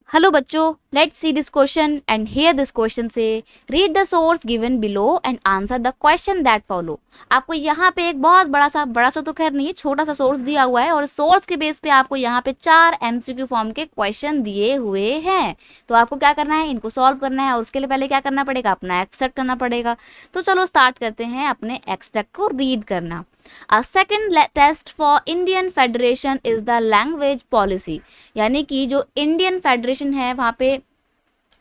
Hello बच्चों, let's see this question and here this question से read the source given below and answer the question that follow. आपको यहाँ पे एक बहुत बड़ा सा तो खैर नहीं है, छोटा सा सोर्स दिया हुआ है और सोर्स के बेस पे आपको यहाँ पे 4 एमसीक्यू फॉर्म के क्वेश्चन दिए हुए हैं। तो आपको क्या करना है, इनको सॉल्व करना है और उसके लिए पहले क्या करना पड़ेगा, अपना एक्सट्रैक्ट करना पड़ेगा। तो चलो स्टार्ट करते हैं अपने एक्सट्रैक्ट को रीड करना। A second test for Indian Federation is the language policy, यानी कि जो इंडियन फेडरेशन है वहाँ पे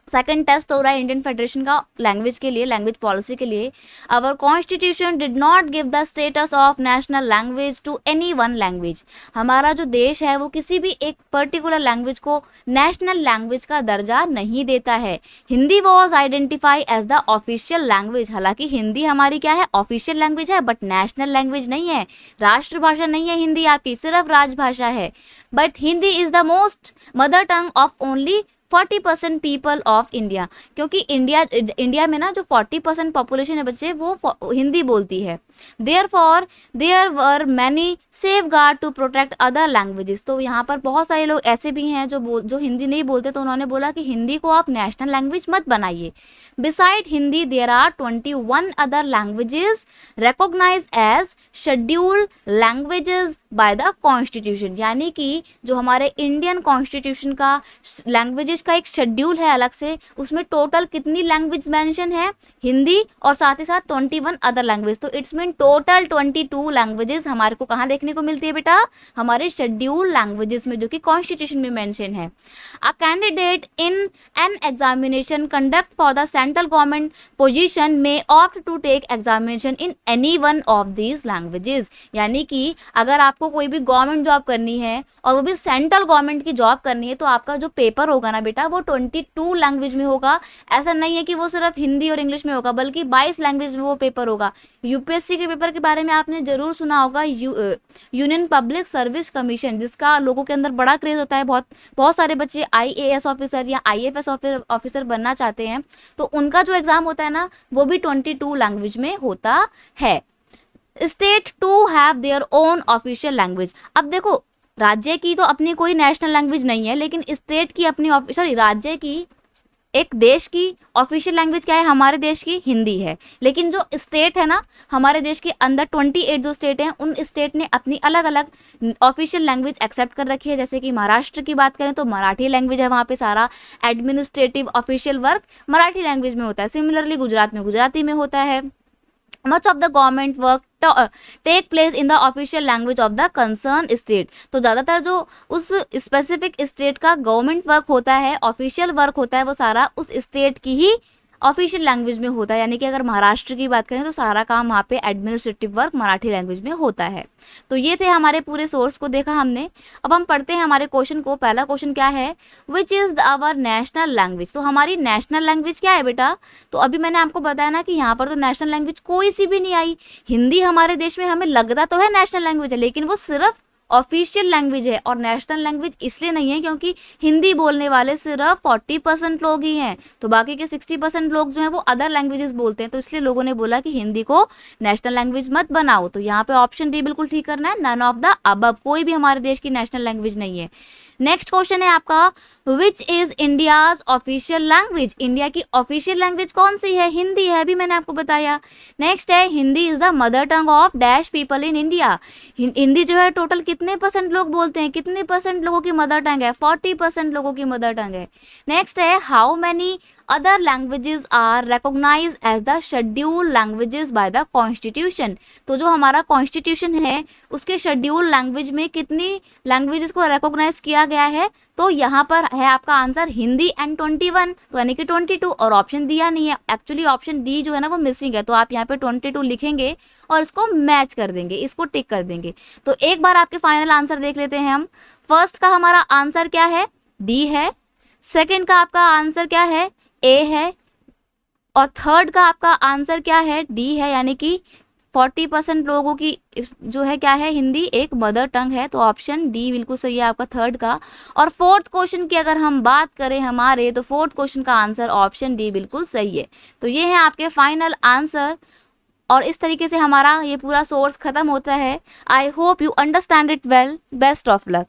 सेकंड टेस्ट हो रहा है इंडियन फेडरेशन का लैंग्वेज के लिए, लैंग्वेज पॉलिसी के लिए। Our constitution did not give the status of national language to any one language. हमारा जो देश है वो किसी भी एक पर्टिकुलर लैंग्वेज को नेशनल लैंग्वेज का दर्जा नहीं देता है। Hindi was identified as the official language, हालांकि हिंदी हमारी क्या है, ऑफिशियल लैंग्वेज है, बट नेशनल लैंग्वेज नहीं है, राष्ट्रभाषा नहीं है हिंदी आपकी, सिर्फ राजभाषा है। But Hindi is the most mother tongue of only 40% people of India, क्योंकि इंडिया में ना जो 40% पॉपुलेशन है बच्चे वो हिंदी बोलती है। Therefore there were many safeguard to protect other languages. तो यहाँ पर बहुत सारे लोग ऐसे भी हैं जो हिंदी नहीं बोलते, तो उन्होंने बोला कि हिंदी को आप नेशनल लैंग्वेज मत बनाइए। Beside Hindi there are 21 other languages recognised as scheduled languages by the constitution, यानी कि जो हमारे इंडियन कॉन्स्टिट्यूशन का लैंग्वेजेस का एक शेड्यूल है अलग से, उसमें टोटल कितनी लैंग्वेज मेंशन है, हिंदी और साथ ही साथ 21 अदर लैंग्वेज। तो इट्स मीन टोटल 22 लैंग्वेजेस हमारे को कहाँ देखने को मिलती है बेटा, हमारे शेड्यूल लैंग्वेजेस में, जो कि कॉन्स्टिट्यूशन में मेंशन है। A candidate in an examination conduct for the central government position में opt to take examination in any one of these languages, यानी कि अगर आपको कोई भी गवर्नमेंट जॉब करनी है और वो भी सेंट्रल गवर्नमेंट की जॉब करनी है, तो आपका जो पेपर होगा ना बेटा वो 22 लैंग्वेज में होगा। ऐसा नहीं है कि वो सिर्फ हिंदी और इंग्लिश में होगा, बल्कि 22 लैंग्वेज में वो पेपर होगा। यूपीएससी के पेपर के बारे में आपने जरूर सुना होगा, यूनियन पब्लिक सर्विस कमीशन, जिसका लोगों के अंदर बड़ा क्रेज होता है। बहुत सारे बच्चे आईएएस ऑफिसर या आईएफएस ऑफिसर बनना चाहते हैं, तो उनका जो एग्जाम होता है ना वो भी 22 लैंग्वेज में होता है। State to have their own official language. अब देखो, राज्य की तो अपनी कोई नेशनल लैंग्वेज नहीं है, लेकिन स्टेट की अपनी राज्य की, एक देश की ऑफिशियल लैंग्वेज क्या है, हमारे देश की हिंदी है। लेकिन जो स्टेट है ना हमारे देश के अंदर 28 जो स्टेट हैं, उन स्टेट ने अपनी अलग अलग ऑफिशियल लैंग्वेज एक्सेप्ट कर रखी है। जैसे कि महाराष्ट्र की बात करें तो मराठी लैंग्वेज है, वहाँ पे सारा administrative official work Marathi language में होता है। सिमिलरली गुजरात में गुजराती में होता है। Much of the government work take place in the official language of the concern state. तो ज़्यादातर जो उस स्पेसिफिक स्टेट का गवर्नमेंट वर्क होता है, ऑफिशियल वर्क होता है, वो सारा उस स्टेट की ही ऑफिशियल लैंग्वेज में होता है। यानी कि अगर महाराष्ट्र की बात करें तो सारा काम वहाँ पे एडमिनिस्ट्रेटिव वर्क मराठी लैंग्वेज में होता है। तो ये थे हमारे पूरे सोर्स को देखा हमने। अब हम पढ़ते हैं हमारे क्वेश्चन को। पहला क्वेश्चन क्या है, which is our national language. तो हमारी नेशनल लैंग्वेज क्या है बेटा, तो अभी मैंने आपको बताया ना कि यहाँ पर तो नेशनल लैंग्वेज कोई सी भी नहीं आई। हिंदी हमारे देश में हमें लगता तो है नेशनल लैंग्वेज है, लेकिन वो सिर्फ ऑफिशियल लैंग्वेज है और नेशनल लैंग्वेज इसलिए नहीं है क्योंकि हिंदी बोलने वाले सिर्फ 40% लोग ही हैं, तो बाकी के 60% लोग जो हैं वो अदर लैंग्वेजेस बोलते हैं। तो इसलिए लोगों ने बोला कि हिंदी को नेशनल लैंग्वेज मत बनाओ। तो यहाँ पे ऑप्शन डी बिल्कुल ठीक करना है, नन ऑफ द अबव, कोई भी हमारे देश की नेशनल लैंग्वेज नहीं है। नेक्स्ट क्वेश्चन है आपका, which is India's official language. India की ऑफिशियल लैंग्वेज कौन सी है, हिंदी है, अभी मैंने आपको बताया। नेक्स्ट है, Hindi is the mother tongue of dash people in India. Hindi जो है टोटल कितने % लोग बोलते हैं, कितने % लोगों की मदर टंग है, 40% लोगों की मदर टंग है। नेक्स्ट है, how many other languages are recognised as the schedule languages by the constitution. तो जो हमारा कॉन्स्टिट्यूशन है उसके शेड्यूल लैंग्वेज में कितनी लैंग्वेजेस को रिकॉग्नाइज किया गया है, तो यहाँ पर है आपका आंसर हिंदी एंड 21, तो यानी कि 22, और ऑप्शन दिया नहीं है। एक्चुअली ऑप्शन डी जो है ना वो मिसिंग है, तो आप यहाँ पे 22 लिखेंगे और इसको मैच कर देंगे, इसको टिक कर देंगे। तो एक बार आपके फाइनल आंसर देख लेते हैं हम। फर्स्ट का हमारा आंसर क्या है, डी है। सेकेंड का आपका आंसर क्या है, ए है। और थर्ड का आपका आंसर क्या है, डी है, यानी कि 40% लोगों की जो है क्या है, हिंदी एक मदर टंग है। तो ऑप्शन डी बिल्कुल सही है आपका थर्ड का। और फोर्थ क्वेश्चन की अगर हम बात करें हमारे, तो फोर्थ क्वेश्चन का आंसर ऑप्शन डी बिल्कुल सही है। तो ये है आपके फाइनल आंसर और इस तरीके से हमारा ये पूरा सोर्स खत्म होता है। I hope you understand it well. Best of luck.